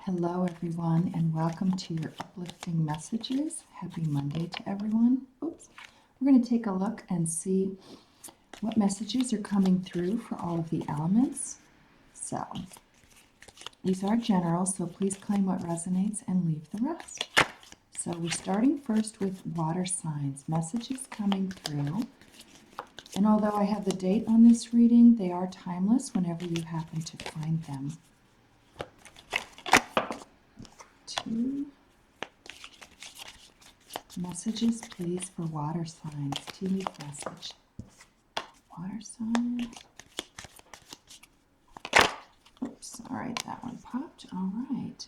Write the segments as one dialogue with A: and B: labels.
A: Hello, everyone, and welcome to your Uplifting Messages. Happy Monday to everyone. Oops. We're going to take a look and see what messages are coming through for all of the elements. So, these are general, so please claim what resonates and leave the rest. So, we're starting first with water signs. Messages coming through. And although I have the date on this reading, they are timeless whenever you happen to find them. Two messages, please, for water signs. Tea message. Water signs. Oops, all right, that one popped. All right.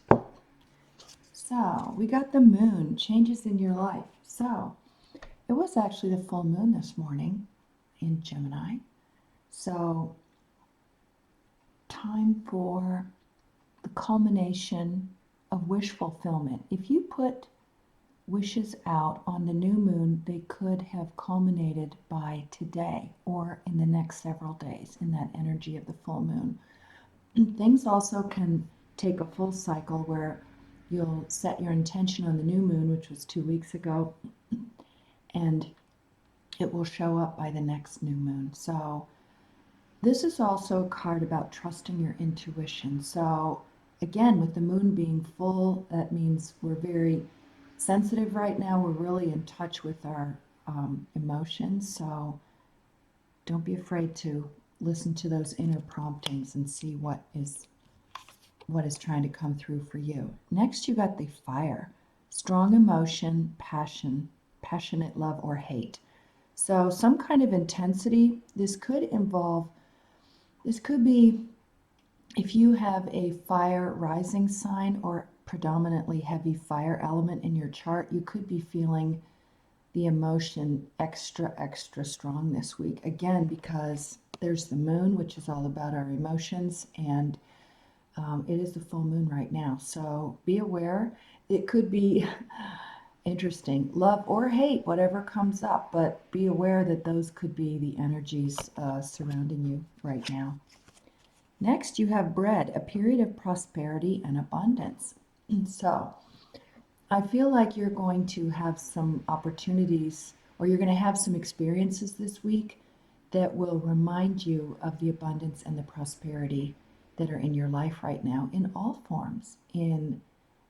A: So, we got the moon, changes in your life. So, it was actually the full moon this morning in Gemini. So, time for the culmination of wish fulfillment. If you put wishes out on the new moon, they could have culminated by today or in the next several days in that energy of the full moon. Things also can take a full cycle where you'll set your intention on the new moon, which was 2 weeks ago, and it will show up by the next new moon. So this is also a card about trusting your intuition. So again, with the moon being full, that means we're very sensitive right now. We're really in touch with our emotions. So don't be afraid to listen to those inner promptings and see what is trying to come through for you. Next, you got the fire. Strong emotion, passion, passionate love or hate. So some kind of intensity. This could be if you have a fire rising sign or predominantly heavy fire element in your chart, you could be feeling the emotion extra strong this week. Again, because there's the moon, which is all about our emotions, and it is the full moon right now. So be aware. It could be interesting, love or hate, whatever comes up, but be aware that those could be the energies surrounding you right now. Next, you have bread, a period of prosperity and abundance. So, I feel like you're going to have some opportunities, or you're going to have some experiences this week that will remind you of the abundance and the prosperity that are in your life right now in all forms, in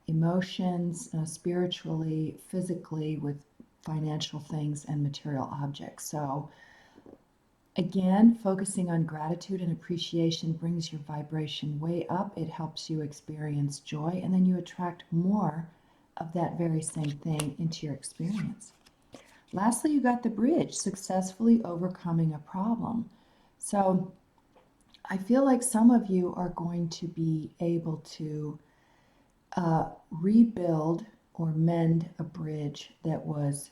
A: emotions, spiritually, physically, with financial things and material objects. So, again, focusing on gratitude and appreciation brings your vibration way up. It helps you experience joy, and then you attract more of that very same thing into your experience. Lastly, you got the bridge, successfully overcoming a problem. So I feel like some of you are going to be able to rebuild or mend a bridge that was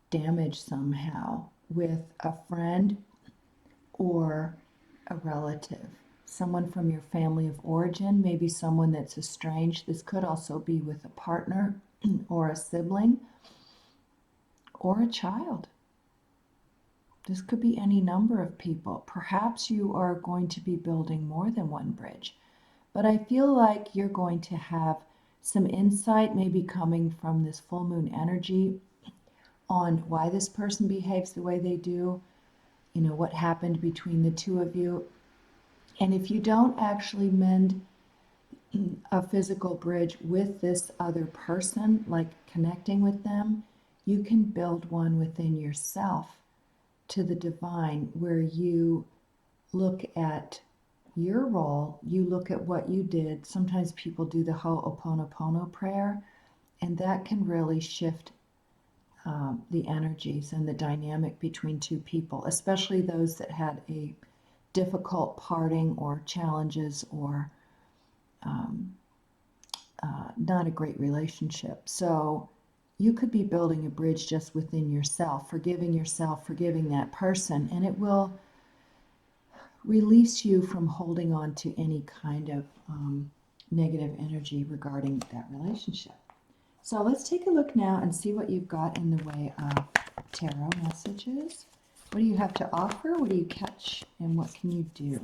A: damaged somehow with a friend or a relative, someone from your family of origin, maybe someone that's estranged. This could also be with a partner or a sibling or a child. This could be any number of people. Perhaps you are going to be building more than one bridge, but I feel like you're going to have some insight maybe coming from this full moon energy on why this person behaves the way they do, what happened between the two of you. And if you don't actually mend a physical bridge with this other person, like connecting with them, you can build one within yourself to the divine, where you look at your role, you look at what you did. Sometimes people do the Ho'oponopono prayer, and that can really shift the energies and the dynamic between two people, especially those that had a difficult parting or challenges or not a great relationship. So you could be building a bridge just within yourself, forgiving that person, and it will release you from holding on to any kind of negative energy regarding that relationship. So let's take a look now and see what you've got in the way of tarot messages. What do you have to offer? What do you catch? And what can you do?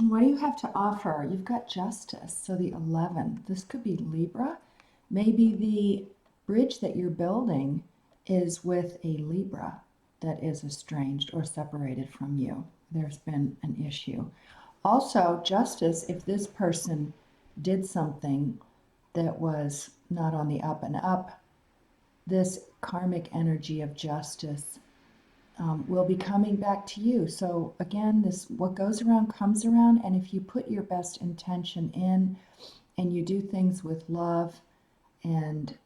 A: What do you have to offer? You've got justice. So the 11. This could be Libra. Maybe the bridge that you're building is with a Libra that is estranged or separated from you. There's been an issue. Also, justice, if this person did something that was not on the up and up, this karmic energy of justice will be coming back to you. So again, this what goes around comes around, and if you put your best intention in and you do things with love and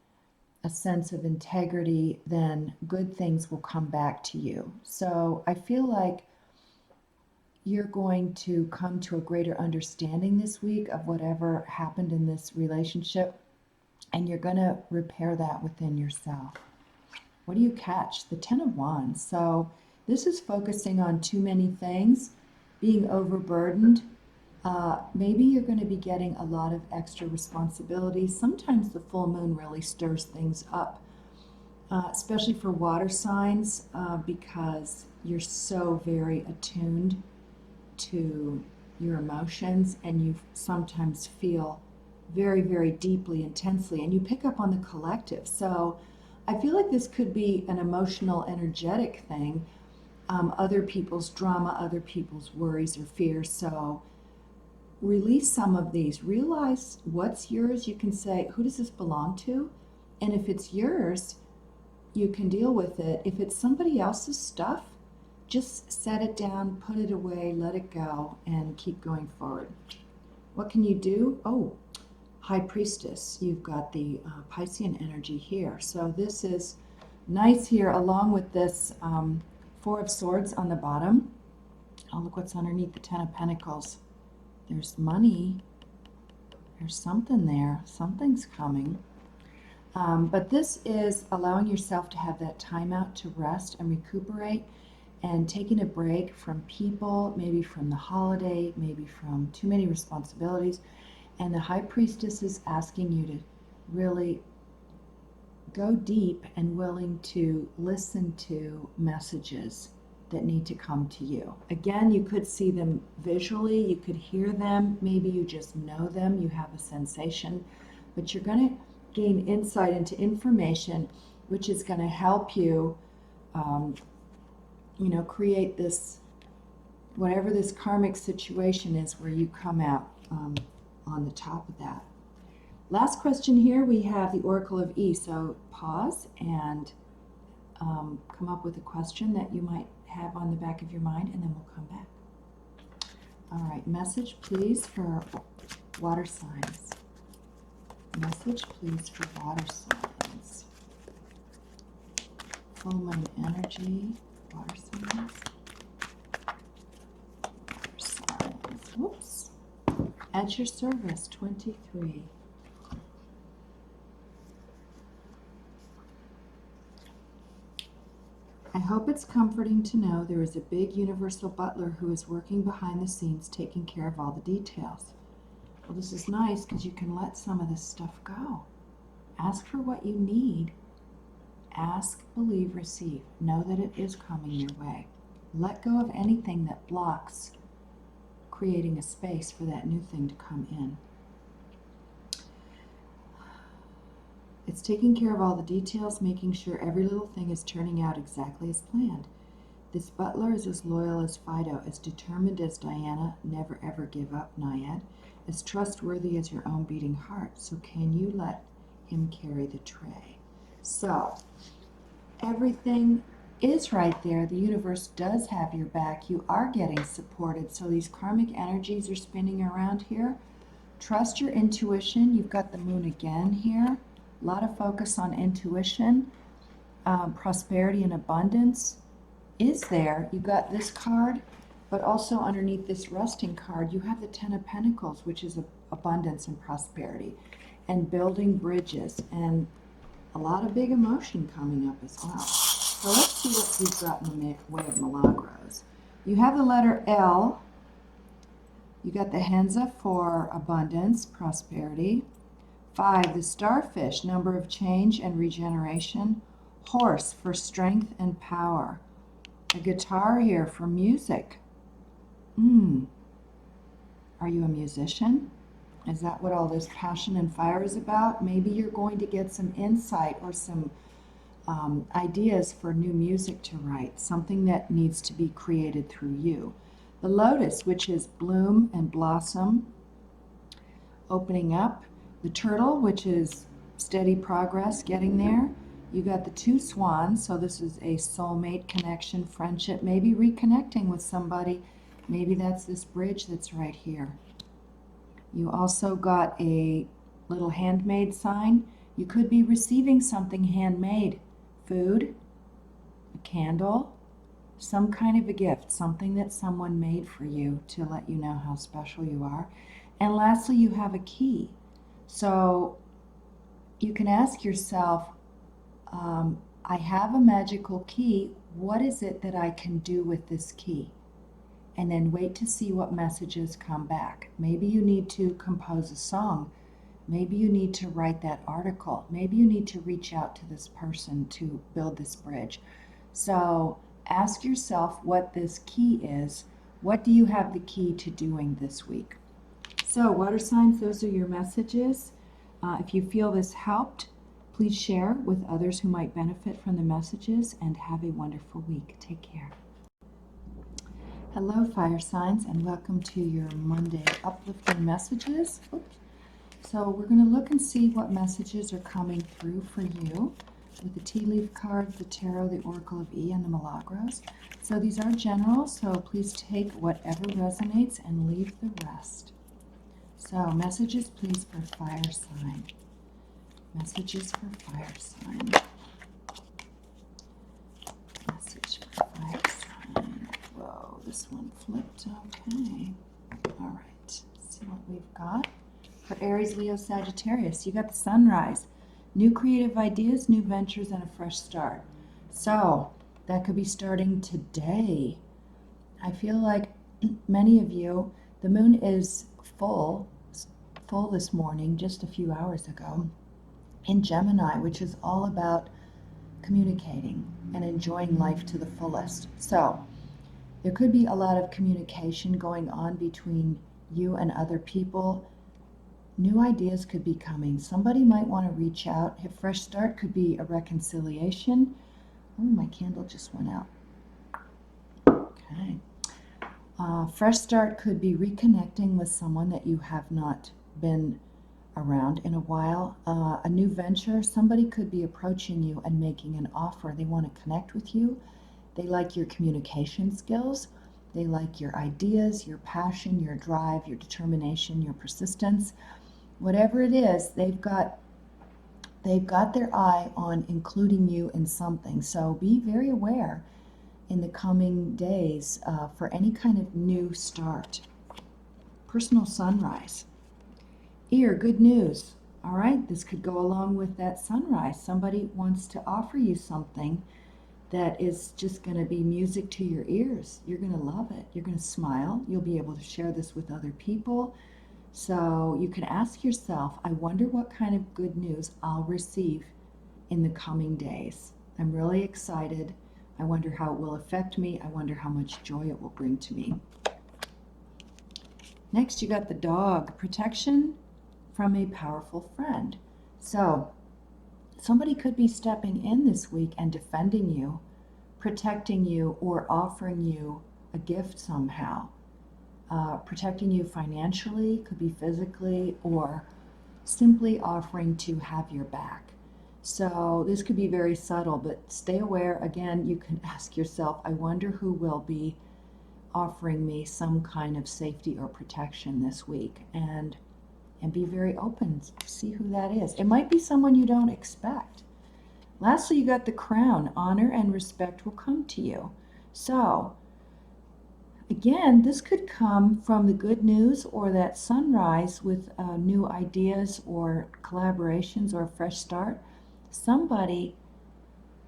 A: a sense of integrity, then good things will come back to you. So I feel like you're going to come to a greater understanding this week of whatever happened in this relationship, and you're going to repair that within yourself. What do you catch? The 10 of Wands. So this is focusing on too many things, being overburdened. Maybe you're going to be getting a lot of extra responsibilities. Sometimes the full moon really stirs things up, especially for water signs, because you're so very attuned to your emotions, and you sometimes feel very, very deeply, intensely, and you pick up on the collective. So I feel like this could be an emotional, energetic thing, other people's drama, other people's worries or fears. So release some of these. Realize what's yours. You can say, who does this belong to? And if it's yours, you can deal with it. If it's somebody else's stuff, just set it down, put it away, let it go, and keep going forward. What can you do? Oh, High Priestess. You've got the Piscean energy here. So this is nice here, along with this Four of Swords on the bottom. Oh, look what's underneath the Ten of Pentacles. There's money. There's something there. Something's coming. But this is allowing yourself to have that time out to rest and recuperate, and taking a break from people, maybe from the holiday, maybe from too many responsibilities. And the High Priestess is asking you to really go deep and willing to listen to messages that need to come to you. Again, you could see them visually, you could hear them, maybe you just know them, you have a sensation, but you're going to gain insight into information which is going to help you create this, whatever this karmic situation is, where you come out on the top of that. Last question here, we have the Oracle of E. So pause and come up with a question that you might have on the back of your mind, and then we'll come back. All right, message please for water signs. Message please for water signs. Full moon energy, water signs. Water signs. Whoops. At your service, 23. I hope it's comforting to know there is a big universal butler who is working behind the scenes, taking care of all the details. Well, this is nice because you can let some of this stuff go. Ask for what you need. Ask, believe, receive. Know that it is coming your way. Let go of anything that blocks creating a space for that new thing to come in. It's taking care of all the details, making sure every little thing is turning out exactly as planned. This butler is as loyal as Fido, as determined as Diana, never ever give up, Naiad, as trustworthy as your own beating heart. So can you let him carry the tray? So everything is right there. The universe does have your back. You are getting supported. So these karmic energies are spinning around here. Trust your intuition. You've got the moon again here. A lot of focus on intuition. Prosperity and abundance is there. You got this card, but also underneath this resting card, you have the Ten of Pentacles, which is abundance and prosperity, and building bridges, and a lot of big emotion coming up as well. So let's see what you've got in the way of Milagros. You have the letter L. You got the Henza for abundance, prosperity. 5, the starfish, number of change and regeneration. Horse for strength and power. A guitar here for music. Are you a musician? Is that what all this passion and fire is about? Maybe you're going to get some insight or some ideas for new music to write, something that needs to be created through you. The lotus, which is bloom and blossom, opening up. The turtle, which is steady progress, getting there. You got the two swans, so this is a soulmate connection, friendship, maybe reconnecting with somebody. Maybe that's this bridge that's right here. You also got a little handmade sign. You could be receiving something handmade. Food, a candle, some kind of a gift, something that someone made for you to let you know how special you are. And lastly, you have a key. So you can ask yourself, I have a magical key. What is it that I can do with this key? And then wait to see what messages come back. Maybe you need to compose a song. Maybe you need to write that article. Maybe you need to reach out to this person to build this bridge. So ask yourself what this key is. What do you have the key to doing this week? So water signs, those are your messages. If you feel this helped, please share with others who might benefit from the messages, and have a wonderful week. Take care. Hello, fire signs, and welcome to your Monday Uplifting Messages. Oops. So we're going to look and see what messages are coming through for you with the tea leaf cards, the tarot, the Oracle of E, and the Milagros. So these are general, so please take whatever resonates and leave the rest. So messages, please, for fire sign. Messages for fire sign. Message for fire sign. Whoa, this one flipped. Okay. All right. Let's see what we've got. For Aries, Leo, Sagittarius, you got the sunrise. New creative ideas, new ventures, and a fresh start. So that could be starting today. I feel like many of you, the moon is full this morning, just a few hours ago, in Gemini, which is all about communicating and enjoying life to the fullest. So there could be a lot of communication going on between you and other people. New ideas could be coming. Somebody might want to reach out. A fresh start could be a reconciliation. Oh, my candle just went out. Okay. Fresh start could be reconnecting with someone that you have not been around in a while. A new venture. Somebody could be approaching you and making an offer. They want to connect with you. They like your communication skills. They like your ideas, your passion, your drive, your determination, your persistence. Whatever it is, they've got their eye on including you in something. So be very aware in the coming days for any kind of new start. Personal sunrise. Ear, good news. All right, this could go along with that sunrise. Somebody wants to offer you something that is just going to be music to your ears. You're going to love it. You're going to smile. You'll be able to share this with other people. So you can ask yourself, I wonder what kind of good news I'll receive in the coming days. I'm really excited. I wonder how it will affect me. I wonder how much joy it will bring to me. Next, you got the dog. Protection from a powerful friend. So somebody could be stepping in this week and defending you, protecting you, or offering you a gift somehow. Protecting you financially, could be physically, or simply offering to have your back. So this could be very subtle, but stay aware. Again, you can ask yourself, I wonder who will be offering me some kind of safety or protection this week, and be very open. See who that is. It might be someone you don't expect. Lastly, you got the crown. Honor and respect will come to you. So again, this could come from the good news or that sunrise with new ideas or collaborations or a fresh start. Somebody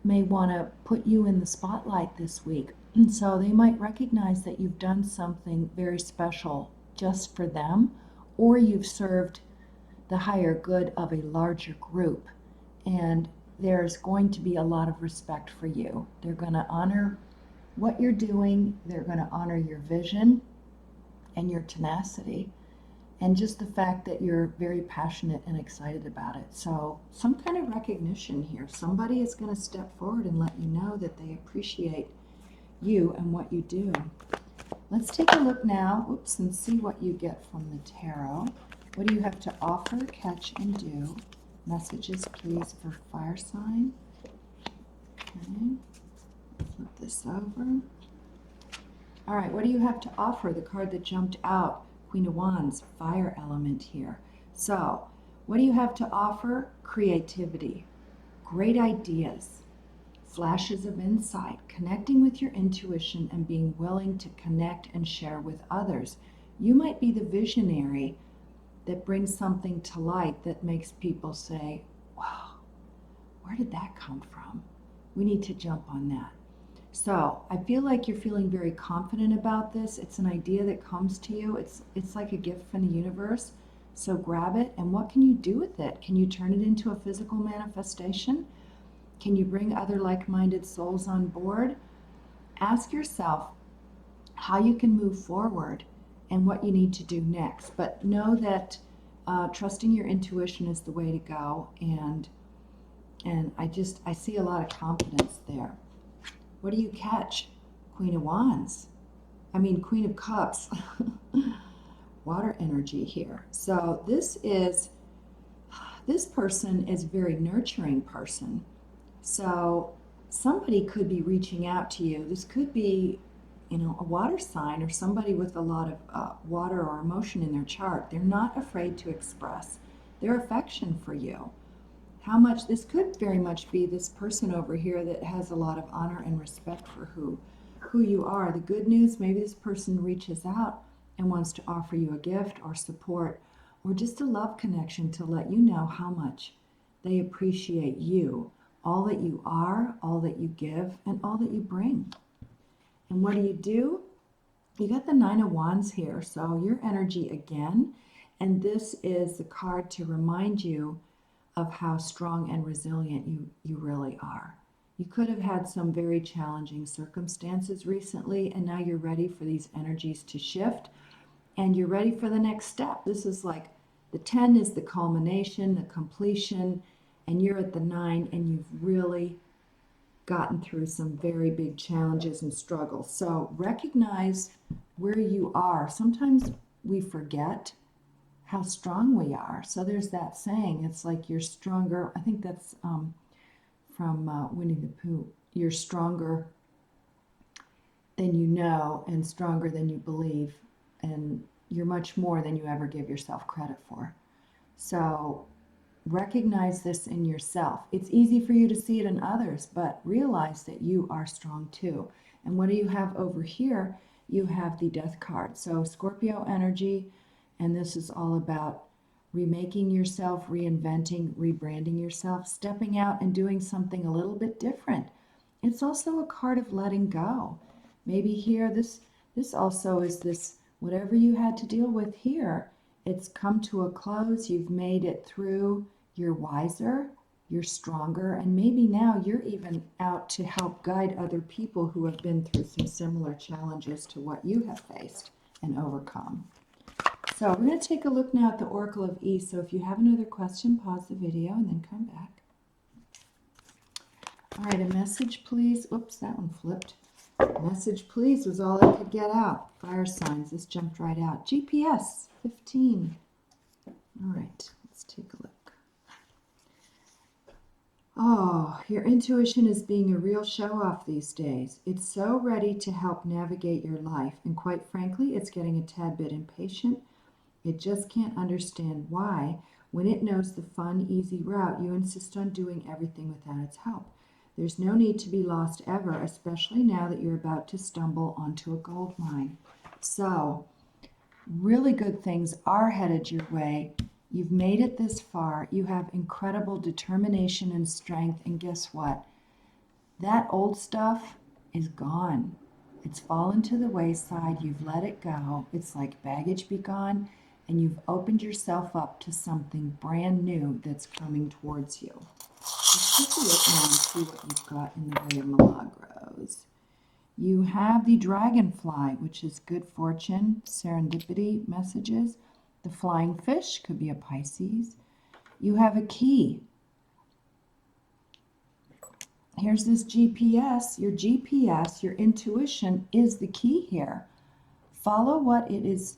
A: may want to put you in the spotlight this week. And so they might recognize that you've done something very special just for them, or you've served the higher good of a larger group. And there's going to be a lot of respect for you. They're going to honor what you're doing. They're going to honor your vision and your tenacity. and just the fact that you're very passionate and excited about it. So some kind of recognition here. Somebody is going to step forward and let you know that they appreciate you and what you do. Let's take a look now, oops, and see what you get from the tarot. What do you have to offer, catch, and do? Messages, please, for fire sign. Okay, flip this over. All right, what do you have to offer? The card that jumped out, Queen of Wands, fire element here. So, what do you have to offer? Creativity, great ideas, flashes of insight, connecting with your intuition and being willing to connect and share with others. You might be the visionary that brings something to light that makes people say, wow, where did that come from? We need to jump on that. So I feel like you're feeling very confident about this. It's an idea that comes to you. It's like a gift from the universe. So grab it, and what can you do with it? Can you turn it into a physical manifestation? Can you bring other like-minded souls on board? Ask yourself how you can move forward and what you need to do next. But know that trusting your intuition is the way to go, and I see a lot of confidence there. What do you catch? Queen of Wands. Queen of Cups. Water energy here. So this person is a very nurturing person. So somebody could be reaching out to you. This could be, a water sign or somebody with a lot of water or emotion in their chart. They're not afraid to express their affection for you. How much this could very much be this person over here that has a lot of honor and respect for who you are. The good news, maybe this person reaches out and wants to offer you a gift or support or just a love connection to let you know how much they appreciate you, all that you are, all that you give, and all that you bring. And what do? You got the Nine of Wands here, so your energy again, and this is the card to remind you of how strong and resilient you really are. You could have had some very challenging circumstances recently, and now you're ready for these energies to shift, and you're ready for the next step. This is like the 10 is the culmination, the completion, and you're at the 9, and you've really gotten through some very big challenges and struggles. So recognize where you are. Sometimes we forget how strong we are. So there's that saying, it's like you're stronger. I think that's from Winnie the Pooh. You're stronger than you know and stronger than you believe. And you're much more than you ever give yourself credit for. So recognize this in yourself. It's easy for you to see it in others, but realize that you are strong too. And what do you have over here? You have the Death card. So Scorpio energy, and this is all about remaking yourself, reinventing, rebranding yourself, stepping out and doing something a little bit different. It's also a card of letting go. Maybe here, this also is this, whatever you had to deal with here, it's come to a close, you've made it through, you're wiser, you're stronger, and maybe now you're even out to help guide other people who have been through some similar challenges to what you have faced and overcome. So we're going to take a look now at the Oracle of East. So if you have another question, pause the video and then come back. All right, a message, please. Oops, that one flipped. Message, please, was all I could get out. Fire signs, this jumped right out. GPS, 15. All right, let's take a look. Oh, your intuition is being a real show-off these days. It's so ready to help navigate your life. And quite frankly, it's getting a tad bit impatient. It just can't understand why, when it knows the fun, easy route, you insist on doing everything without its help. There's no need to be lost ever, especially now that you're about to stumble onto a gold mine. So, really good things are headed your way. You've made it this far. You have incredible determination and strength, and guess what? That old stuff is gone. It's fallen to the wayside. You've let it go. It's like baggage be gone, and you've opened yourself up to something brand new that's coming towards you. Let's take a look now and see what you've got in the way of Milagros. You have the dragonfly, which is good fortune, serendipity messages. The flying fish could be a Pisces. You have a key. Here's this GPS. Your GPS, your intuition, is the key here. Follow what it is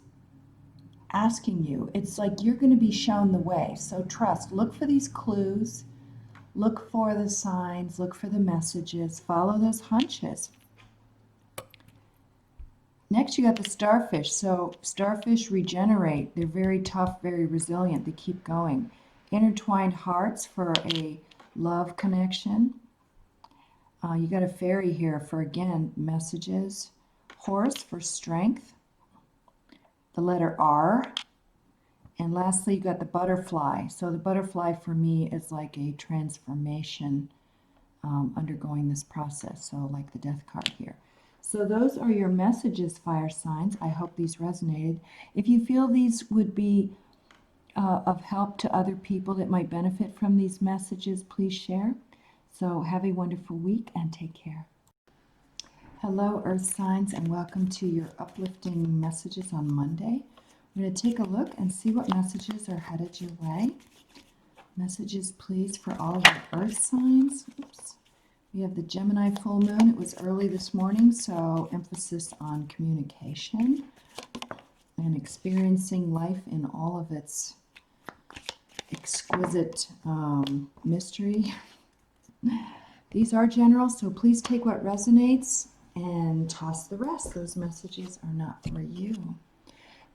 A: asking you. It's like you're going to be shown the way. So trust. Look for these clues. Look for the signs. Look for the messages. Follow those hunches. Next, you got the starfish. So starfish regenerate. They're very tough, very resilient. They keep going. Intertwined hearts for a love connection. You got a fairy here for, again, messages. Horse for strength. The letter R. And lastly, you got the butterfly. So the butterfly for me is like a transformation undergoing this process. So like the death card here. So those are your messages, fire signs. I hope these resonated. If you feel these would be of help to other people that might benefit from these messages, please share. So have a wonderful week and take care. Hello, Earth signs, and welcome to your uplifting messages on Monday. I'm going to take a look and see what messages are headed your way. Messages, please, for all of your Earth signs. Oops. We have the Gemini full moon. It was early this morning, so emphasis on communication and experiencing life in all of its exquisite mystery. These are general, so please take what resonates and toss the rest. Those messages are not for you.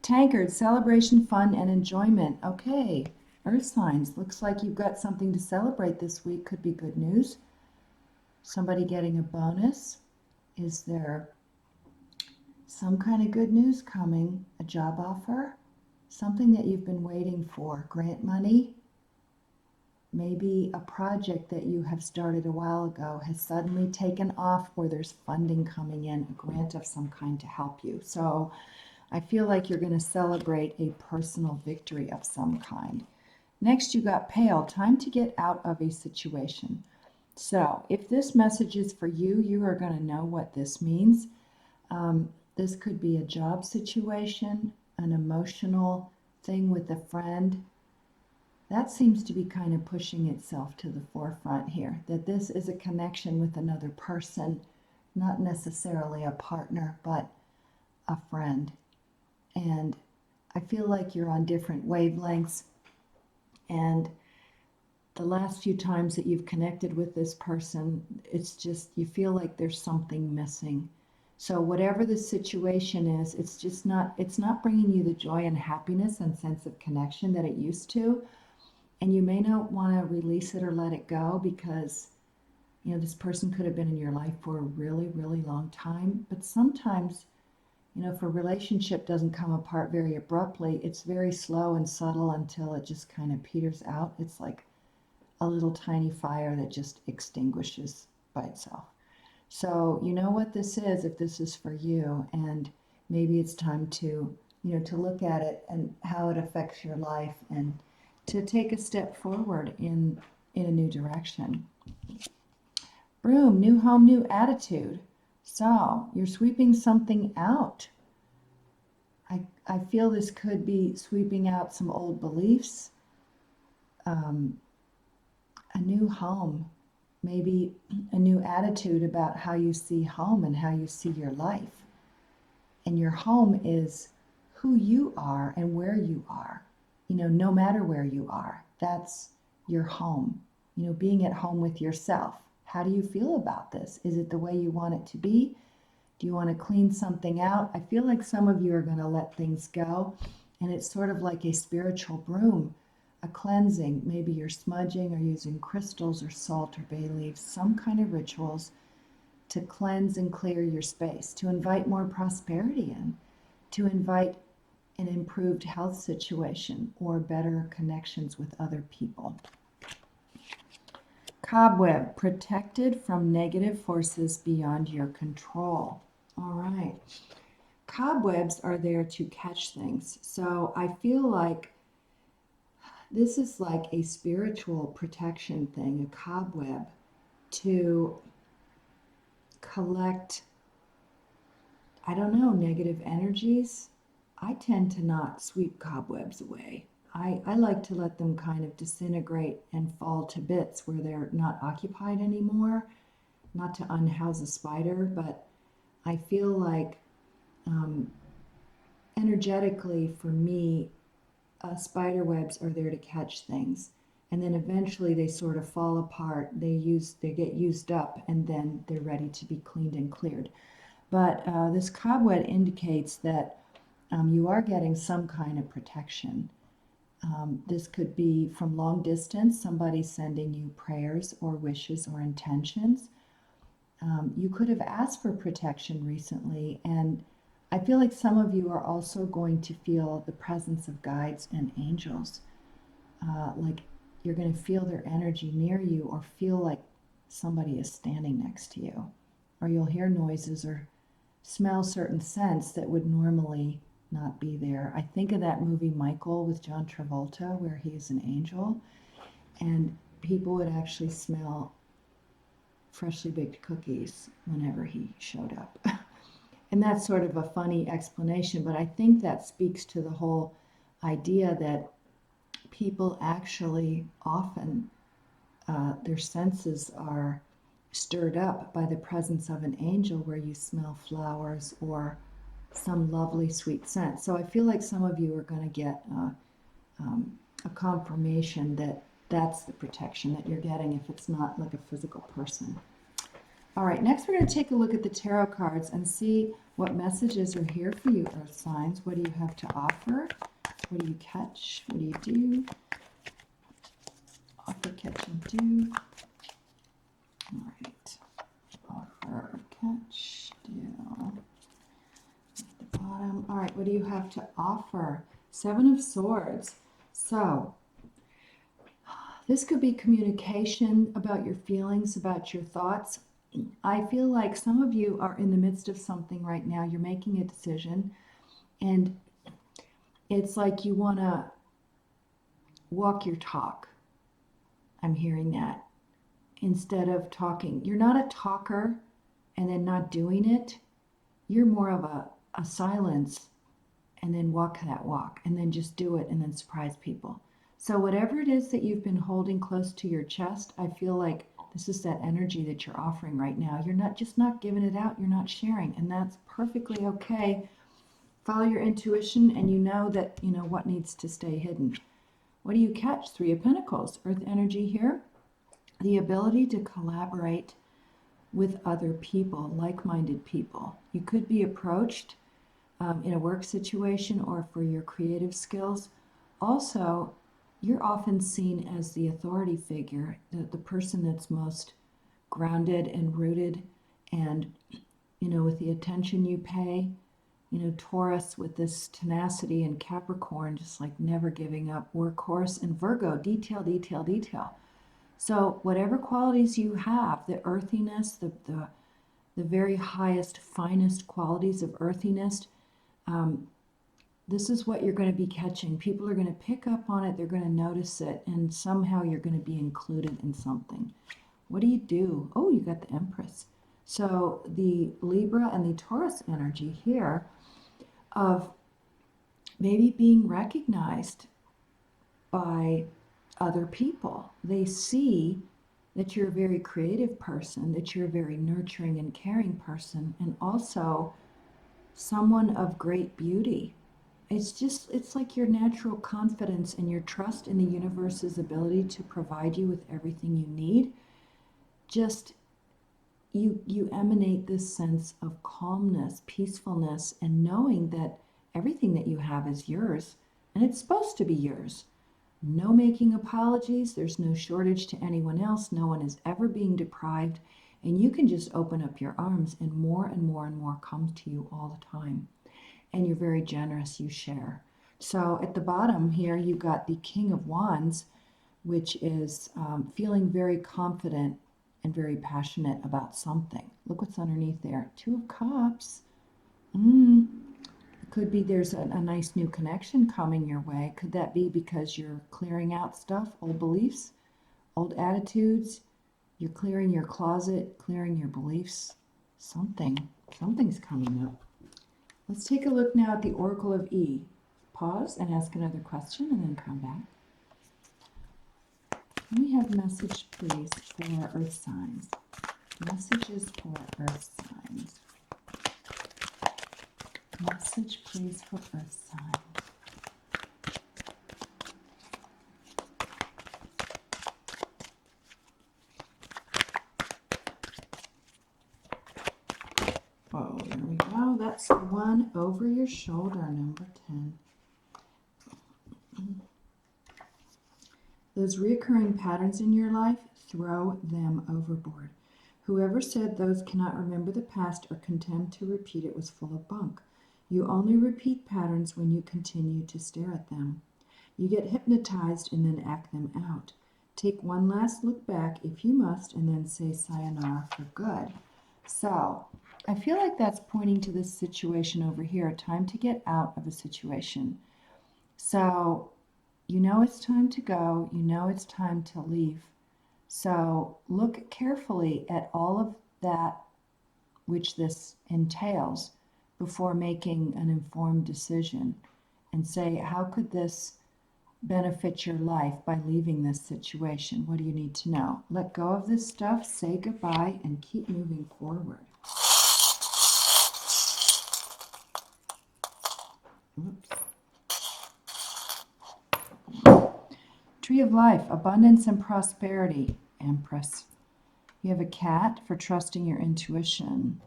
A: Tankard, celebration, fun, and enjoyment. Okay, Earth signs, looks like you've got something to celebrate this week. Could be good news. Somebody getting a bonus. Is there some kind of good news coming? A job offer? Something that you've been waiting for. Grant money? Maybe a project that you have started a while ago has suddenly taken off where there's funding coming in, a grant of some kind to help you. So I feel like you're going to celebrate a personal victory of some kind. Next, you got pale, time to get out of a situation. So if this message is for you, you are going to know what this means. This could be a job situation, an emotional thing with a friend. That seems to be kind of pushing itself to the forefront here, that this is a connection with another person, not necessarily a partner, but a friend. And I feel like you're on different wavelengths, and the last few times that you've connected with this person, it's just, you feel like there's something missing. So whatever the situation is, it's not bringing you the joy and happiness and sense of connection that it used to. And you may not want to release it or let it go because, this person could have been in your life for a really, really long time. But sometimes, if a relationship doesn't come apart very abruptly, it's very slow and subtle until it just kind of peters out. It's like a little tiny fire that just extinguishes by itself. So you know what this is if this is for you, and maybe it's time to, to look at it and how it affects your life and to take a step forward in a new direction. Broom, new home, new attitude. So you're sweeping something out. I feel this could be sweeping out some old beliefs, a new home, maybe a new attitude about how you see home and how you see your life. And your home is who you are and where you are. No matter where you are, that's your home. Being at home with yourself. How do you feel about this? Is it the way you want it to be? Do you want to clean something out? I feel like some of you are going to let things go, and it's sort of like a spiritual broom, a cleansing. Maybe you're smudging or using crystals or salt or bay leaves, some kind of rituals to cleanse and clear your space, to invite more prosperity in, to invite an improved health situation or better connections with other people. Cobweb, protected from negative forces beyond your control. All right. Cobwebs are there to catch things. So I feel like this is like a spiritual protection thing, a cobweb, to collect, I don't know, negative energies. I tend to not sweep cobwebs away. I like to let them kind of disintegrate and fall to bits where they're not occupied anymore. Not to unhouse a spider, but I feel like um, energetically for me, spider webs are there to catch things. And then eventually they sort of fall apart. They get used up, and then they're ready to be cleaned and cleared. But this cobweb indicates that you are getting some kind of protection. This could be from long distance, somebody sending you prayers or wishes or intentions. You could have asked for protection recently, and I feel like some of you are also going to feel the presence of guides and angels. Like you're going to feel their energy near you, or feel like somebody is standing next to you, or you'll hear noises or smell certain scents that would normally not be there. I think of that movie Michael with John Travolta, where he's an angel, and people would actually smell freshly baked cookies whenever he showed up. And that's sort of a funny explanation, but I think that speaks to the whole idea that people actually often, their senses are stirred up by the presence of an angel, where you smell flowers or some lovely sweet scent. So I feel like some of you are going to get a confirmation that that's the protection that you're getting if it's not like a physical person. All right, next we're going to take a look at the tarot cards and see what messages are here for you, Earth signs. What do you have to offer? What do you catch? What do you do? Offer, catch, and do. All right. Offer, catch, do. At the bottom. All right, what do you have to offer? Seven of Swords. So, this could be communication about your feelings, about your thoughts. I feel like some of you are in the midst of something right now. You're making a decision, and it's like you want to walk your talk. I'm hearing that. Instead of talking. You're not a talker and then not doing it. You're more of a silence and then walk that walk and then just do it and then surprise people. So whatever it is that you've been holding close to your chest, I feel like this is that energy that you're offering right now. You're not giving it out, you're not sharing, and that's perfectly okay. Follow your intuition, and you know that you know what needs to stay hidden. What do you catch? Three of Pentacles, Earth energy here. The ability to collaborate with other people, like-minded people. You could be approached in a work situation or for your creative skills. Also, you're often seen as the authority figure, the person that's most grounded and rooted, and with the attention you pay. Taurus with this tenacity, and Capricorn just like never giving up, workhorse, and Virgo, detail, detail, detail. So whatever qualities you have, the earthiness, the very highest, finest qualities of earthiness, this is what you're going to be catching. People are going to pick up on it, they're going to notice it, and somehow you're going to be included in something. What do you do? Oh, you got the Empress. So the Libra and the Taurus energy here of maybe being recognized by other people. They see that you're a very creative person, that you're a very nurturing and caring person, and also someone of great beauty. It's like your natural confidence and your trust in the universe's ability to provide you with everything you need. Just you emanate this sense of calmness, peacefulness, and knowing that everything that you have is yours, and it's supposed to be yours. No making apologies, there's no shortage to anyone else, no one is ever being deprived, and you can just open up your arms, and more and more and more comes to you all the time. And you're very generous, you share. So at the bottom here, you got the King of Wands, which is feeling very confident and very passionate about something. Look what's underneath there. Two of Cups. Could be there's a nice new connection coming your way. Could that be because you're clearing out stuff, old beliefs, old attitudes? You're clearing your closet, clearing your beliefs. Something's coming up. Let's take a look now at the Oracle of E. Pause and ask another question and then come back. We have message, please, for Earth signs. Messages for Earth signs. Message, please, for Earth signs. Oh, there we go. That's the one over your shoulder, number 10. Those reoccurring patterns in your life, throw them overboard. Whoever said those cannot remember the past or contend to repeat it was full of bunk. You only repeat patterns when you continue to stare at them. You get hypnotized and then act them out. Take one last look back if you must, and then say sayonara for good. So, I feel like that's pointing to this situation over here, time to get out of a situation. So, you know it's time to go, you know it's time to leave. So look carefully at all of that which this entails before making an informed decision and say, how could this benefit your life by leaving this situation? What do you need to know? Let go of this stuff, say goodbye, and keep moving forward. Oops. Tree of Life, abundance and prosperity, Empress. You have a cat for trusting your intuition.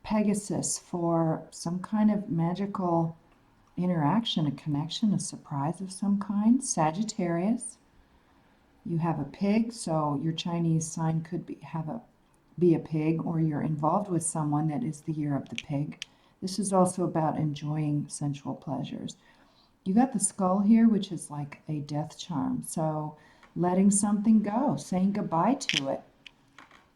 A: Pegasus for some kind of magical interaction, a connection, a surprise of some kind. Sagittarius. You have a pig, so your Chinese sign could be a pig, or you're involved with someone that is the year of the pig. This is also about enjoying sensual pleasures. You got the skull here, which is like a death charm. So letting something go, saying goodbye to it.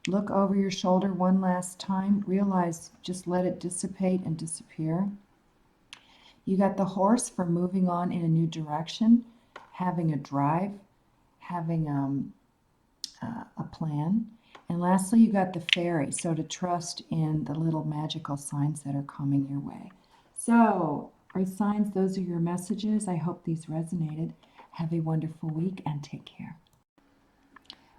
A: Look over your shoulder one last time. Realize, just let it dissipate and disappear. You got the horse for moving on in a new direction, having a drive, having a plan. And lastly, you got the fairy, so to trust in the little magical signs that are coming your way. So, Earth signs, those are your messages. I hope these resonated. Have a wonderful week and take care.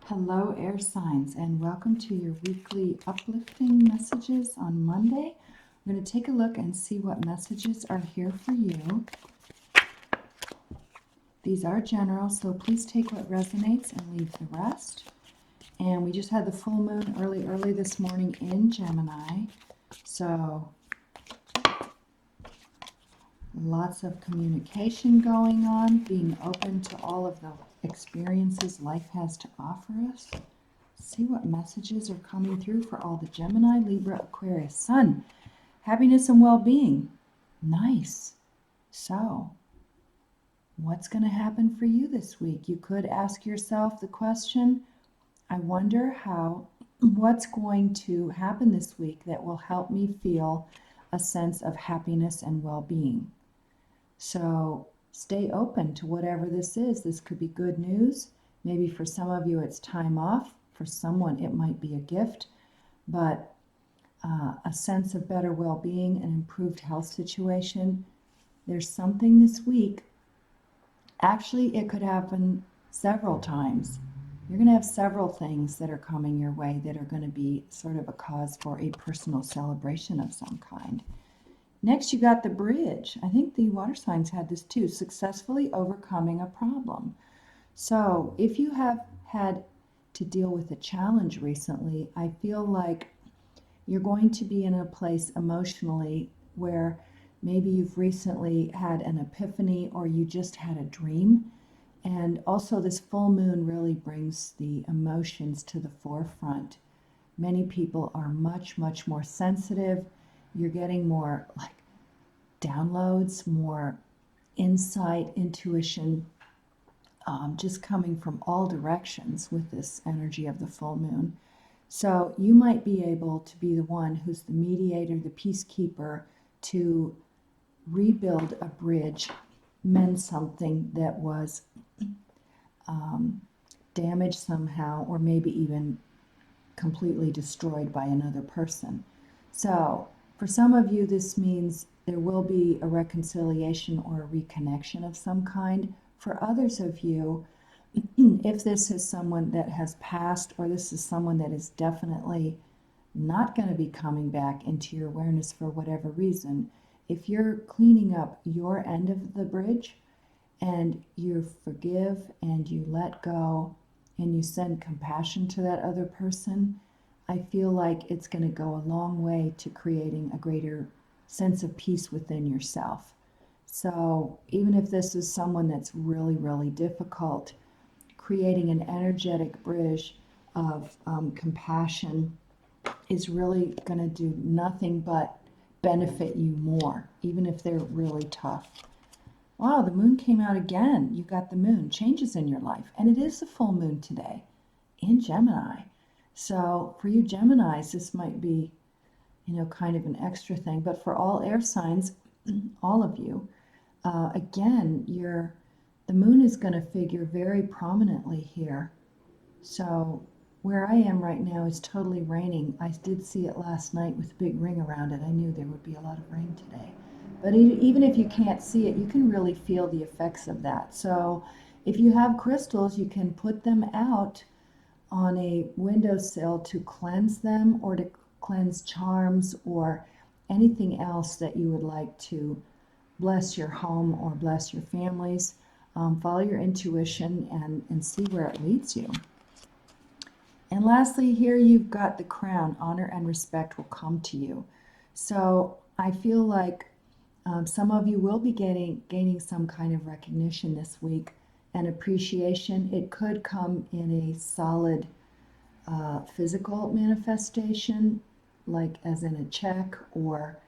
A: Hello, air signs, and welcome to your weekly uplifting messages on Monday. We're going to take a look and see what messages are here for you. These are general, so please take what resonates and leave the rest. And we just had the full moon early this morning in Gemini. So lots of communication going on, being open to all of the experiences life has to offer us. See what messages are coming through for all the Gemini, Libra, Aquarius, Sun. Happiness and well-being. Nice. So, what's going to happen for you this week? You could ask yourself the question, I wonder what's going to happen this week that will help me feel a sense of happiness and well-being. So stay open to whatever this is. This could be good news. Maybe for some of you it's time off. For someone it might be a gift. But a sense of better well-being and improved health situation. There's something this week. Actually, it could happen several times. You're going to have several things that are coming your way that are going to be sort of a cause for a personal celebration of some kind. Next, you got the bridge. I think the water signs had this too, successfully overcoming a problem. So if you have had to deal with a challenge recently, I feel like you're going to be in a place emotionally where maybe you've recently had an epiphany or you just had a dream. And also this full moon really brings the emotions to the forefront. Many people are much more sensitive. You're getting more like downloads, more insight, intuition, just coming from all directions with this energy of the full moon. So you might be able to be the one who's the mediator, the peacekeeper, to rebuild a bridge, mend something that was damaged somehow, or maybe even completely destroyed by another person. So For some of you, this means there will be a reconciliation or a reconnection of some kind. For others of you, if this is someone that has passed, or this is someone that is definitely not going to be coming back into your awareness for whatever reason, if you're cleaning up your end of the bridge and you forgive and you let go and you send compassion to that other person, I feel like it's going to go a long way to creating a greater sense of peace within yourself. So even if this is someone that's really, really difficult, creating an energetic bridge of compassion is really going to do nothing but benefit you more, even if they're really tough. Wow, the moon came out again. You got the moon, changes in your life. And it is a full moon today in Gemini. So for you Geminis, this might be, kind of an extra thing. But for all air signs, all of you, again, the moon is going to figure very prominently here. So where I am right now is totally raining. I did see it last night with a big ring around it. I knew there would be a lot of rain today. But even if you can't see it, you can really feel the effects of that. So if you have crystals, you can put them out on a windowsill to cleanse them, or to cleanse charms or anything else that you would like to bless your home or bless your families. Follow your intuition and see where it leads you. And lastly, here you've got the crown. Honor and respect will come to you. So I feel like some of you will be gaining some kind of recognition this week and appreciation. It could come in a solid physical manifestation, like as in a check, or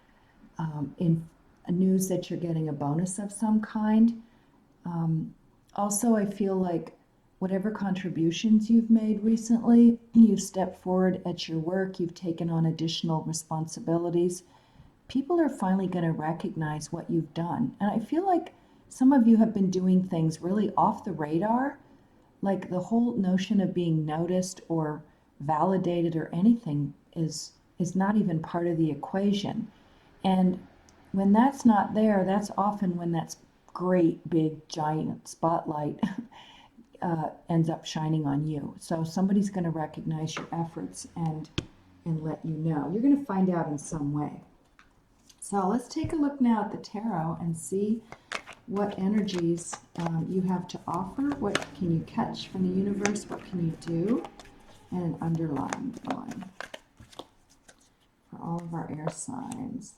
A: in a news that you're getting a bonus of some kind. Also, I feel like whatever contributions you've made recently, you've stepped forward at your work, you've taken on additional responsibilities. People are finally going to recognize what you've done. And I feel like some of you have been doing things really off the radar, like the whole notion of being noticed or validated or anything is not even part of the equation. And when that's not there, that's often when that's great big giant spotlight ends up shining on you. So somebody's going to recognize your efforts and let you know. You're going to find out in some way. So let's take a look now at the tarot and see what energies you have to offer. What can you catch from the universe? What can you do? And an underline going for all of our air signs.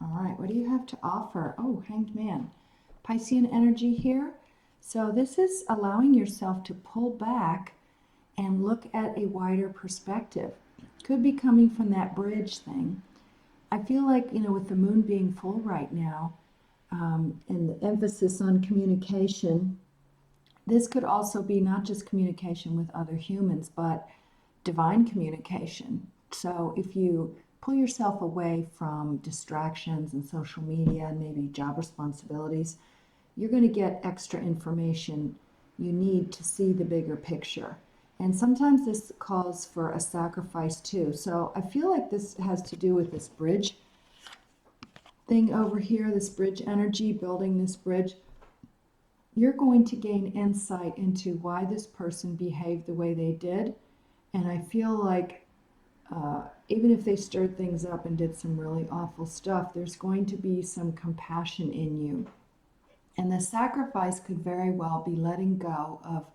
A: All right, what do you have to offer? Oh, Hanged Man. Piscean energy here. So this is allowing yourself to pull back and look at a wider perspective. Could be coming from that bridge thing. I feel like, with the moon being full right now, and the emphasis on communication, this could also be not just communication with other humans, but divine communication. So if you pull yourself away from distractions and social media and maybe job responsibilities, you're going to get extra information you need to see the bigger picture. And sometimes this calls for a sacrifice too. So I feel like this has to do with this bridge thing over here, this bridge energy, building this bridge. You're going to gain insight into why this person behaved the way they did. And I feel like even if they stirred things up and did some really awful stuff, there's going to be some compassion in you. And the sacrifice could very well be letting go of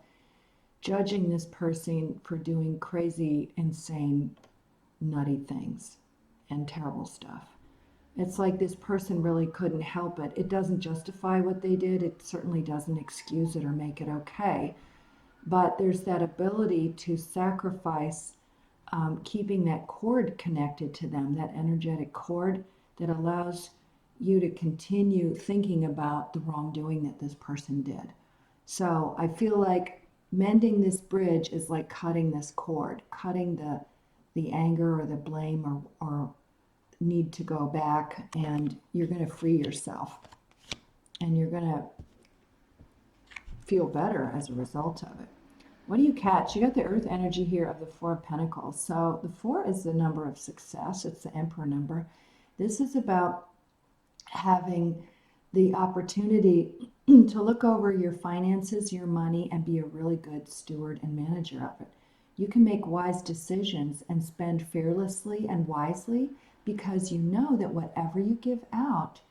A: judging this person for doing crazy, insane, nutty things and terrible stuff. It's like this person really couldn't help it. It doesn't justify what they did. It certainly doesn't excuse it or make it okay. But there's that ability to sacrifice keeping that cord connected to them, that energetic cord that allows you to continue thinking about the wrongdoing that this person did. So I feel like mending this bridge is like cutting this cord, cutting the anger or the blame or need to go back, and you're going to free yourself. And you're going to feel better as a result of it. What do you catch? You got the earth energy here of the Four of Pentacles. So the four is the number of success. It's the Emperor number. This is about having the opportunity to look over your finances, your money, and be a really good steward and manager of it. You can make wise decisions and spend fearlessly and wisely because you know that whatever you give out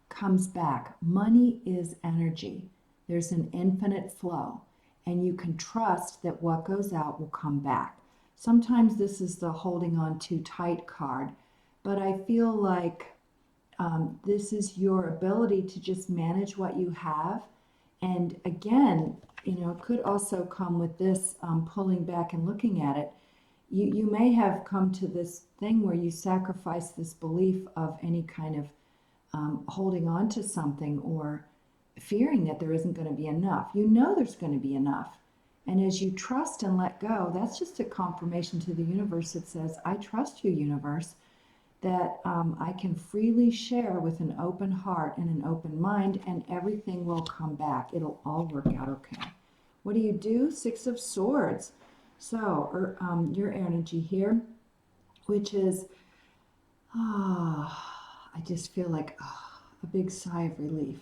A: comes back. Money is energy. There's an infinite flow, and you can trust that what goes out will come back. Sometimes this is the holding on too tight card, but I feel like this is your ability to just manage what you have. And again, it could also come with this pulling back and looking at it. You may have come to this thing where you sacrifice this belief of any kind of holding on to something or fearing that there isn't going to be enough. You know there's going to be enough. And as you trust and let go, that's just a confirmation to the universe that says, I trust you, universe, that I can freely share with an open heart and an open mind, and everything will come back. It'll all work out okay. What do you do? Six of Swords. So your energy here, which is, I just feel like a big sigh of relief.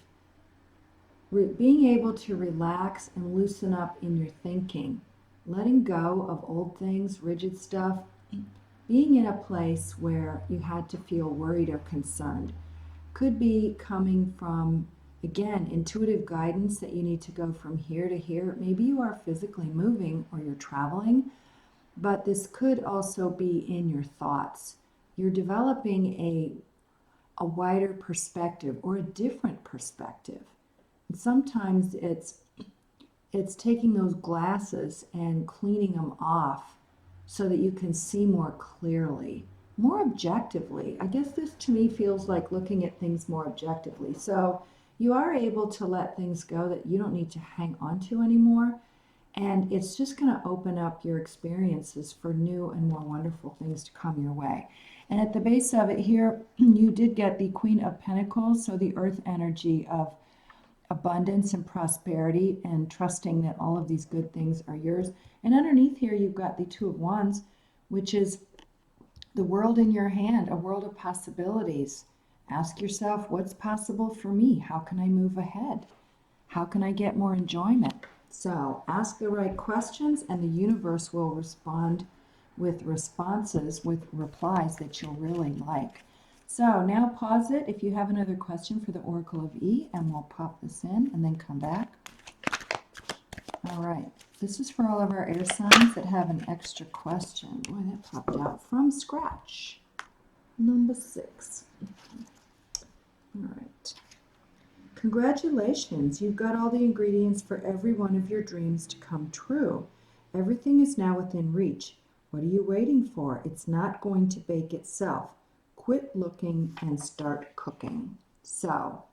A: Being able to relax and loosen up in your thinking, letting go of old things, rigid stuff, being in a place where you had to feel worried or concerned. Could be coming from, again, intuitive guidance that you need to go from here to here. Maybe you are physically moving or you're traveling, but this could also be in your thoughts. You're developing a wider perspective or a different perspective. And sometimes it's taking those glasses and cleaning them off so that you can see more clearly, more objectively. I guess this to me feels like looking at things more objectively. So you are able to let things go that you don't need to hang on to anymore. And it's just going to open up your experiences for new and more wonderful things to come your way. And at the base of it here, you did get the Queen of Pentacles, so the earth energy of abundance and prosperity and trusting that all of these good things are yours. And underneath here, you've got the Two of Wands, which is the world in your hand, a world of possibilities. Ask yourself, what's possible for me? How can I move ahead? How can I get more enjoyment? So ask the right questions and the universe will respond with responses, with replies that you'll really like. So now pause it if you have another question for the Oracle of E, and we'll pop this in and then come back. All right, this is for all of our air signs that have an extra question. Boy, that popped out from scratch. Number 6. All right. Congratulations, you've got all the ingredients for every one of your dreams to come true. Everything is now within reach. What are you waiting for? It's not going to bake itself. Quit looking and start cooking. So,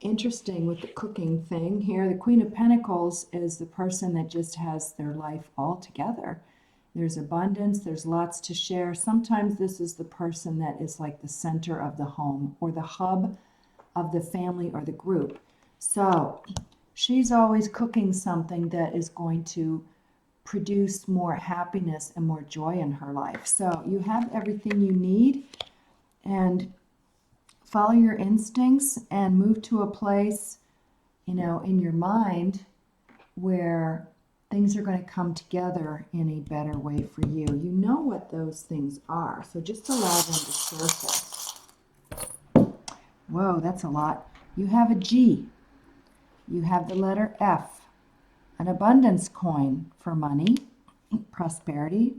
A: interesting with the cooking thing here. The Queen of Pentacles is the person that just has their life all together. There's abundance, there's lots to share. Sometimes this is the person that is like the center of the home or the hub of the family or the group. So, she's always cooking something that is going to produce more happiness and more joy in her life. So, you have everything you need. And follow your instincts and move to a place, in your mind where things are going to come together in a better way for you. You know what those things are, so just allow them to surface. Whoa, that's a lot. You have a G. You have the letter F. An abundance coin for money, prosperity.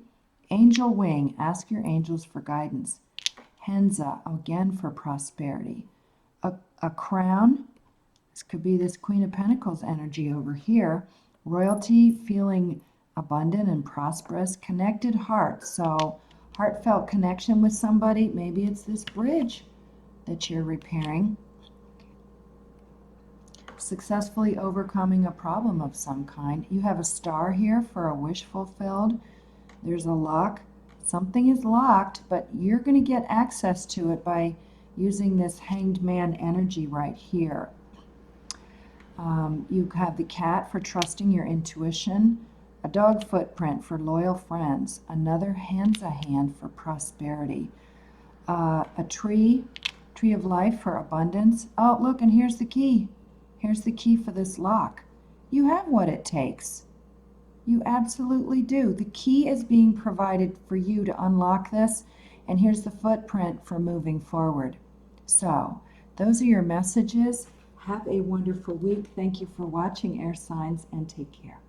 A: Angel wing. Ask your angels for guidance. Henza, again for prosperity. A crown, this could be this Queen of Pentacles energy over here. Royalty, feeling abundant and prosperous. Connected heart, so heartfelt connection with somebody. Maybe it's this bridge that you're repairing. Successfully overcoming a problem of some kind. You have a star here for a wish fulfilled. There's a lock. Something is locked, but you're going to get access to it by using this Hanged Man energy right here. You have the cat for trusting your intuition. A dog footprint for loyal friends. Another hand's a hand for prosperity. A tree of life for abundance. Oh, look, and here's the key. Here's the key for this lock. You have what it takes. You absolutely do. The key is being provided for you to unlock this, and here's the footprint for moving forward. So, those are your messages. Have a wonderful week. Thank you for watching, air signs, and take care.